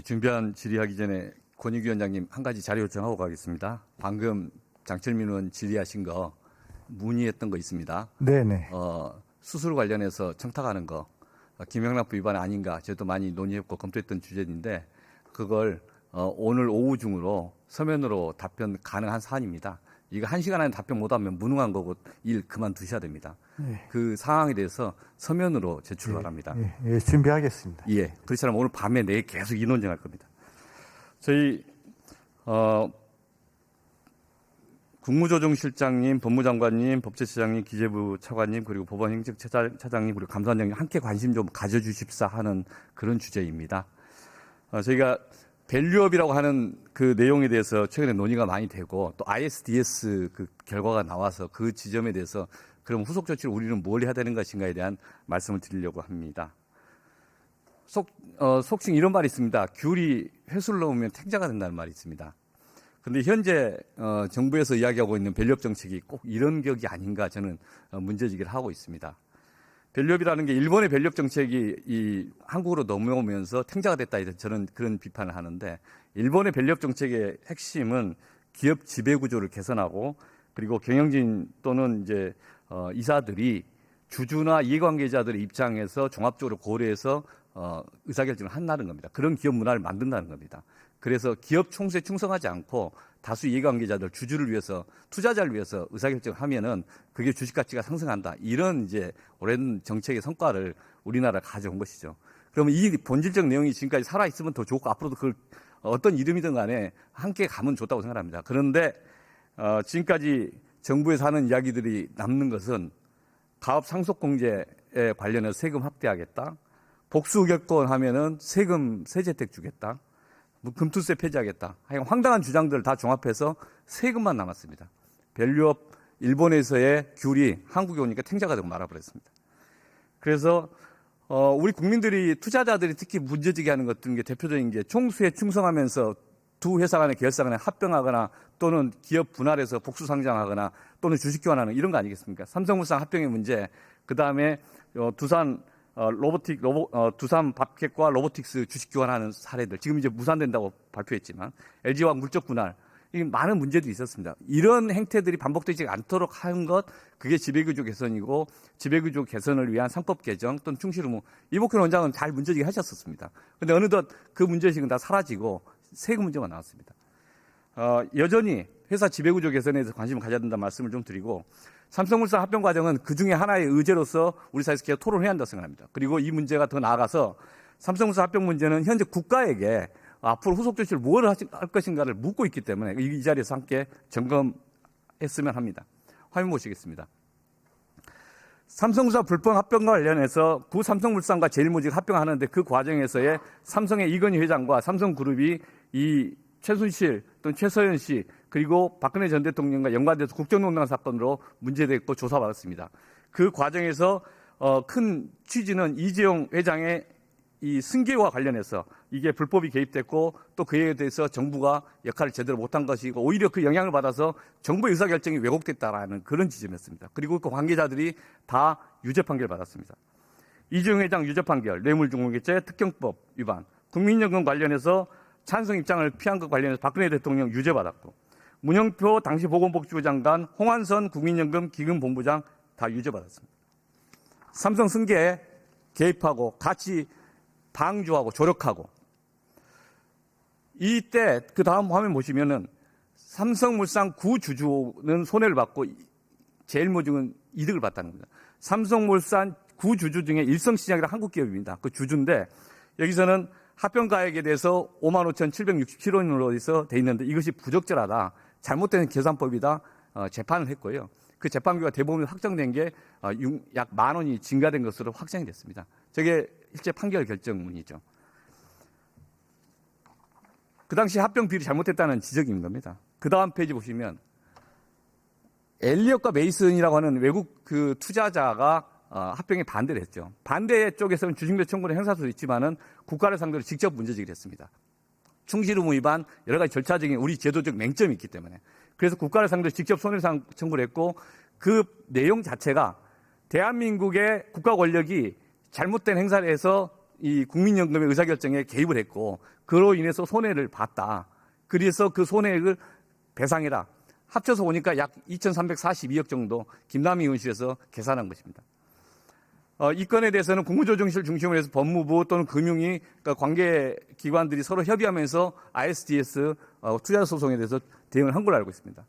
준비한 질의하기 전에 권익위원장님 한 가지 자료 요청하고 가겠습니다. 방금 장철민 의원 질의하신 거 문의했던 거 있습니다. 네네. 수술 관련해서 청탁하는 거 김영란법 위반 아닌가 저도 많이 논의했고 검토했던 주제인데 그걸 오늘 오후 중으로 서면으로 답변 가능한 사안입니다. 이거 1시간 안에 답변 못하면 무능한 거고 일 그만두셔야 됩니다. 네. 그 상황에 대해서 서면으로 제출 바랍니다. 예, 준비하겠습니다. 예, 그렇지 않으면 오늘 밤에 내일 계속 이 논쟁할 겁니다. 저희 국무조정실장님, 법무장관님, 법제처장님, 기재부 차관님, 그리고 법원행정처장님, 그리고 감사원장님 함께 관심 좀 가져주십사 하는 그런 주제입니다. 저희가 밸류업이라고 하는 그 내용에 대해서 최근에 논의가 많이 되고 또 ISDS 그 결과가 나와서 그 지점에 대해서 그럼 후속 조치를 우리는 뭘 해야 되는 것인가에 대한 말씀을 드리려고 합니다. 속칭 이런 말이 있습니다. 귤이 회수를 넣으면 탱자가 된다는 말이 있습니다. 그런데 현재 정부에서 이야기하고 있는 밸류업 정책이 꼭 이런 격이 아닌가 저는 문제제기를 하고 있습니다. 밸류업이라는 게 일본의 밸류업 정책이 이 한국으로 넘어오면서 탱자가 됐다 해서 저는 그런 비판을 하는데 일본의 밸류업 정책의 핵심은 기업 지배 구조를 개선하고 그리고 경영진 또는 이제 이사들이 주주나 이해관계자들의 입장에서 종합적으로 고려해서 의사결정을 한다는 겁니다. 그런 기업 문화를 만든다는 겁니다. 그래서 기업 총수에 충성하지 않고 다수 이해관계자들, 주주를 위해서, 투자자를 위해서 의사결정을 하면은 그게 주식 가치가 상승한다. 이런 이제 오랜 정책의 성과를 우리나라가 가져온 것이죠. 그러면 이 본질적 내용이 지금까지 살아있으면 더 좋고 앞으로도 그걸 어떤 이름이든 간에 함께 가면 좋다고 생각합니다. 그런데 지금까지 정부에서 하는 이야기들이 남는 것은 가업 상속공제에 관련해서 세금 확대하겠다. 복수의결권 하면은 세금 세제택 주겠다. 금투세 폐지하겠다. 하여간 황당한 주장들을 다 종합해서 세금만 남았습니다. 밸류업 일본에서의 귤이 한국에 오니까 탱자가 되고 말아버렸습니다. 그래서 우리 국민들이 투자자들이 특히 문제제기 하는 것 중에 대표적인 게 총수에 충성하면서 두 회사 간의 계열사 간에 합병하거나 또는 기업 분할해서 복수 상장하거나 또는 주식 교환하는 이런 거 아니겠습니까? 삼성물산 합병의 문제, 그 다음에 두산 밥켓과 로보틱스 주식 교환하는 사례들 지금 이제 무산된다고 발표했지만 LG와 물적 분할 이 많은 문제도 있었습니다. 이런 행태들이 반복되지 않도록 한 것 그게 지배구조 개선이고 지배구조 개선을 위한 상법 개정 또는 충실 의무 이복현 원장은 잘 문제제기 하셨었습니다. 그런데 어느덧 그 문제식은 다 사라지고 세금 문제만 나왔습니다. 여전히 회사 지배구조 개선에 대해서 관심을 가져야 된다는 말씀을 좀 드리고 삼성물산 합병 과정은 그중에 하나의 의제로서 우리 사회에서 계속 토론해야 한다고 생각합니다. 그리고 이 문제가 더 나아가서 삼성물산 합병 문제는 현재 국가에게 앞으로 후속 조치를 뭘 할 것인가를 묻고 있기 때문에 이 자리에서 함께 점검했으면 합니다. 화면 보시겠습니다. 삼성물산 불법 합병과 관련해서 구 삼성물산과 제일모직 합병하는데 그 과정에서의 삼성의 이건희 회장과 삼성그룹이 이 최순실 또는 최서연 씨 그리고 박근혜 전 대통령과 연관돼서 국정농단 사건으로 문제됐고 조사받았습니다. 그 과정에서 큰 취지는 이재용 회장의 이 승계와 관련해서 이게 불법이 개입됐고 또 그에 대해서 정부가 역할을 제대로 못한 것이고 오히려 그 영향을 받아서 정부의 의사결정이 왜곡됐다라는 그런 지점이었습니다. 그리고 그 관계자들이 다 유죄 판결을 받았습니다. 이재용 회장 유죄 판결, 뇌물중공개죄, 특경법 위반, 국민연금 관련해서 찬성 입장을 피한 것 관련해서 박근혜 대통령 유죄 받았고 문영표 당시 보건복지부 장관, 홍한선 국민연금 기금본부장 다 유죄 받았습니다. 삼성 승계에 개입하고 같이 방조하고 조력하고 이때 그 다음 화면 보시면은 삼성물산 구주주는 손해를 받고 제일모직은 이득을 봤다는 겁니다. 삼성물산 구주주 중에 일성시장이라는 한국 기업입니다. 그 주주인데 여기서는 합병가액에 대해서 55,767원으로 해서 돼 있는데 이것이 부적절하다. 잘못된 계산법이다. 재판을 했고요. 그 재판비가 대법원에 확정된 게 약 10,000원이 증가된 것으로 확정이 됐습니다. 저게 실제 판결 결정문이죠. 그 당시 합병 비율이 잘못됐다는 지적인 겁니다. 그 다음 페이지 보시면 엘리엇과 메이슨이라고 하는 외국 그 투자자가 합병에 반대를 했죠. 반대 쪽에서는 주식매 청구를 행사할 수 있지만은 국가를 상대로 직접 문제제기를 했습니다. 충실 의무 위반 여러 가지 절차적인 우리 제도적 맹점이 있기 때문에 그래서 국가를 상대로 직접 손해배상 청구를 했고 그 내용 자체가 대한민국의 국가 권력이 잘못된 행사를 해서 이 국민연금의 의사결정에 개입을 했고 그로 인해서 손해를 봤다. 그래서 그 손해액을 배상해라. 합쳐서 보니까 약 2,342억 정도 김남희 의원실에서 계산한 것입니다. 이 건에 대해서는 국무조정실 중심으로 해서 법무부 또는 금융위 그러니까 관계 기관들이 서로 협의하면서 ISDS 투자 소송에 대해서 대응을 한 걸로 알고 있습니다.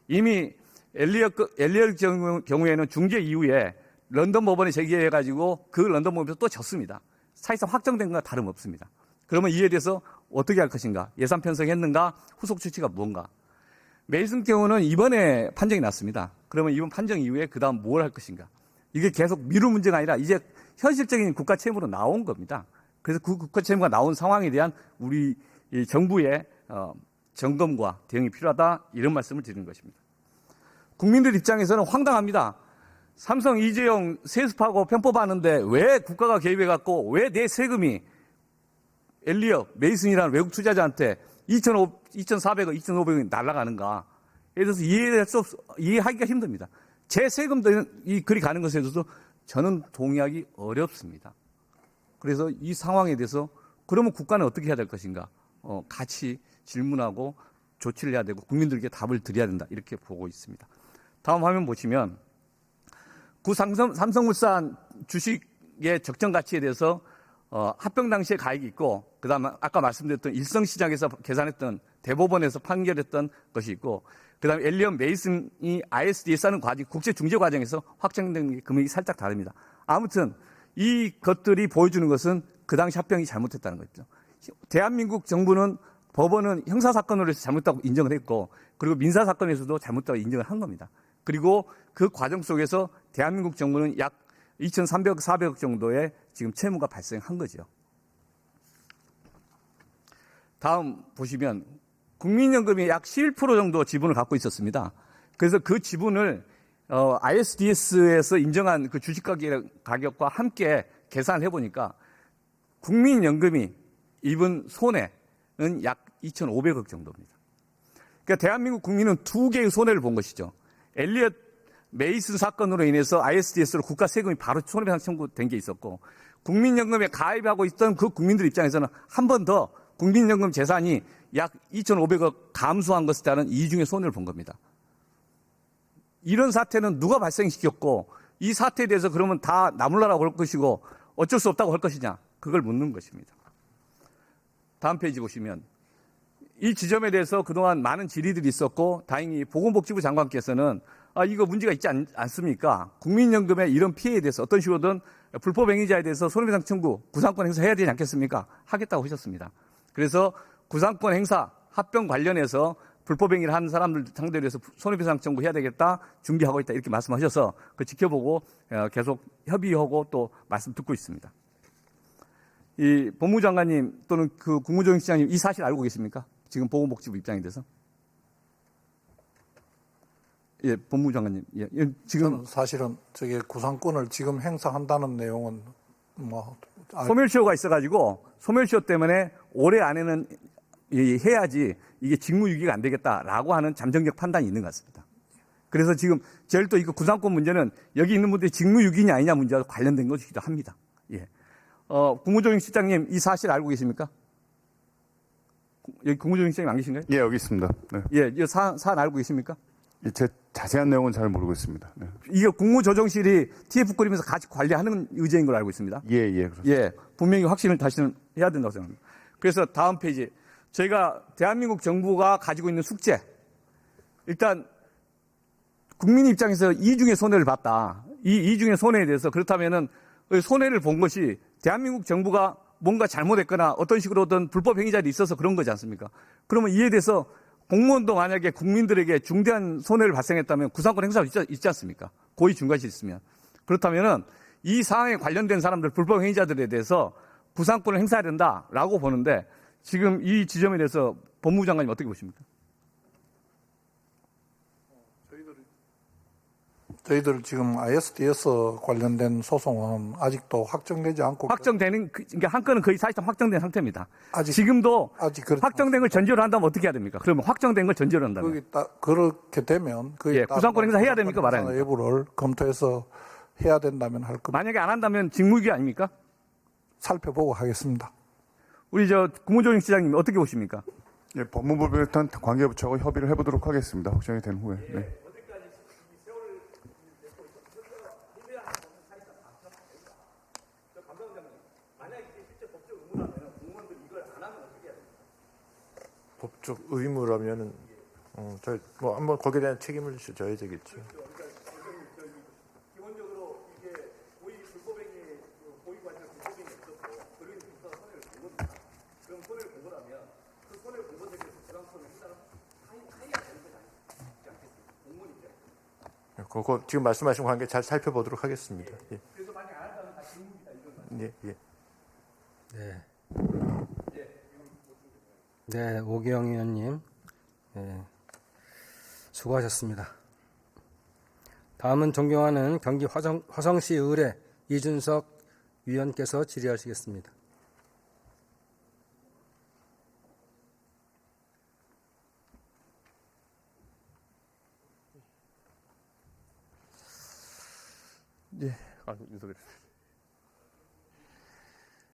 이미 엘리엇 경우에는 중재 이후에 런던 법원에 제기해가지고 그 런던 법원에서 또 졌습니다. 사실상 확정된 것과 다름없습니다. 그러면 이에 대해서 어떻게 할 것인가? 예산 편성했는가? 후속 조치가 뭔가? 메이슨 경우는 이번에 판정이 났습니다. 그러면 이번 판정 이후에 그 다음 뭘 할 것인가? 이게 계속 미룰 문제가 아니라 이제 현실적인 국가 채무로 나온 겁니다. 그래서 그 국가 채무가 나온 상황에 대한 우리 정부의 점검과 대응이 필요하다 이런 말씀을 드리는 것입니다. 국민들 입장에서는 황당합니다. 삼성 이재용 세습하고 편법하는데 왜 국가가 개입해갖고 왜 내 세금이 엘리엇, 메이슨이라는 외국 투자자한테 2,400억, 2,500억이 날아가는가? 예를 들어서 이해하기가 힘듭니다. 제 세금도 그리 가는 것에 대해서도 저는 동의하기 어렵습니다. 그래서 이 상황에 대해서 그러면 국가는 어떻게 해야 될 것인가? 같이 질문하고 조치를 해야 되고 국민들에게 답을 드려야 된다. 이렇게 보고 있습니다. 다음 화면 보시면 삼성물산 주식의 적정 가치에 대해서 합병 당시에 가액이 있고 그다음에 아까 말씀드렸던 일성시장에서 계산했던 대법원에서 판결했던 것이 있고 그다음에 엘리엇 메이슨이 ISDS하는 과정 국제중재 과정에서 확정된 금액이 살짝 다릅니다. 아무튼 이 것들이 보여주는 것은 그 당시 합병이 잘못했다는 거죠. 대한민국 정부는 법원은 형사사건으로 해서 잘못했다고 인정을 했고 그리고 민사사건에서도 잘못했다고 인정을 한 겁니다. 그리고 그 과정 속에서 대한민국 정부는 약 2,300억, 400억 정도의 지금 채무가 발생한 거죠. 다음 보시면 국민연금이 약 11% 정도 지분을 갖고 있었습니다. 그래서 그 지분을 ISDS에서 인정한 그 주식 가격과 함께 계산을 해보니까 국민연금이 입은 손해는 약 2,500억 정도입니다. 그러니까 대한민국 국민은 두 개의 손해를 본 것이죠. 엘리엇 메이슨 사건으로 인해서 ISDS로 국가 세금이 바로 손해배상 청구된 게 있었고 국민연금에 가입하고 있던 그 국민들 입장에서는 한 번 더 국민연금 재산이 약 2,500억 감소한 것에 따른 이중의 손해를 본 겁니다. 이런 사태는 누가 발생시켰고 이 사태에 대해서 그러면 다 나몰라라고 할 것이고 어쩔 수 없다고 할 것이냐 그걸 묻는 것입니다. 다음 페이지 보시면 이 지점에 대해서 그동안 많은 질의들이 있었고 다행히 보건복지부 장관께서는 이거 문제가 있지 않습니까? 국민연금의 이런 피해에 대해서 어떤 식으로든 불법 행위자에 대해서 손해배상 청구, 구상권 행사해야 되지 않겠습니까? 하겠다고 하셨습니다. 그래서 구상권 행사, 합병 관련해서 불법 행위를 한 사람들 상대로 해서 손해배상 청구해야 되겠다, 준비하고 있다 이렇게 말씀하셔서 그 지켜보고 계속 협의하고 또 말씀 듣고 있습니다. 이 법무장관님 또는 그 국무조정실장님 이 사실 알고 계십니까? 지금 보건복지부 입장에 대해서? 예, 법무장관님. 예, 지금 사실은 저게 구상권을 지금 행사한다는 내용은 소멸시효가 있어가지고 소멸시효 때문에 올해 안에는 해야지 이게 직무유기가 안 되겠다라고 하는 잠정적 판단이 있는 것 같습니다. 그래서 지금 제일 또 이거 구상권 문제는 여기 있는 분들이 직무유기냐 아니냐 문제와 관련된 것이기도 합니다. 예. 국무조정실장님 이 사실 알고 계십니까? 여기 국무조정실장님 안 계신가요? 예, 여기 있습니다. 네. 예, 이 사안 알고 계십니까? 예, 제 자세한 내용은 잘 모르고 있습니다. 네. 이게 국무조정실이 TF 꾸리면서 같이 관리하는 의제인 걸로 알고 있습니다. 예, 그렇습니다. 예, 분명히 확신을 다시는 해야 된다고 생각합니다. 그래서 다음 페이지. 저희가 대한민국 정부가 가지고 있는 숙제. 일단, 국민 입장에서 이중의 손해를 봤다. 이 이중의 손해에 대해서 그렇다면은 손해를 본 것이 대한민국 정부가 뭔가 잘못했거나 어떤 식으로든 불법 행위자들이 있어서 그런 거지 않습니까? 그러면 이에 대해서 공무원도 만약에 국민들에게 중대한 손해를 발생했다면 구상권 행사가 있지 않습니까? 고의 중과실이 있으면. 그렇다면은 이 사항에 관련된 사람들, 불법 행위자들에 대해서 구상권을 행사해야 된다라고 보는데 지금 이 지점에 대해서 법무부 장관님 어떻게 보십니까? 저희들 지금 ISDS 관련된 소송은 아직도 확정되지 않고 확정되는 그러니까 한 건은 거의 사실상 확정된 상태입니다. 아직 지금도 확정된 걸 전제로 한다면 어떻게 해야 됩니까? 그러면 확정된 걸 전제로 한다면 거기 그렇게 되면 예, 구상권 행사 해야 됩니까 말아야 됩니까? 여부를 검토해서 해야 된다면 할 겁니다. 만약에 안 한다면 직무유기 아닙니까? 살펴보고 하겠습니다. 우리 국무조정 시장님 어떻게 보십니까? 예, 법무부 비롯한 관계부처하고 협의를 해보도록 하겠습니다. 확정이 된 후에. 네. 법적 의무라면은 저희 뭐 한번 거기에 대한 책임을 져야 되겠죠. 기본적으로 이게 고의 불법행위, 고의 관련 불법행위 없었고 그런 심사가 손해를 본 겁니다. 그럼 손해를 본 거라면 그 손해를 본 것에 대해서 부당성을 해야 되는 거 않겠습니까? 공무원 입장. 그거 지금 말씀하신 관계 잘 살펴보도록 하겠습니다. 예. 그래서 만약 안 한다면 다 직무입니다. 이건 예, 예. 네. 네, 오기영 의원님, 네, 수고하셨습니다. 다음은 존경하는 경기 화성시 의뢰 이준석 위원께서 질의하시겠습니다. 예, 인사드리겠습니다.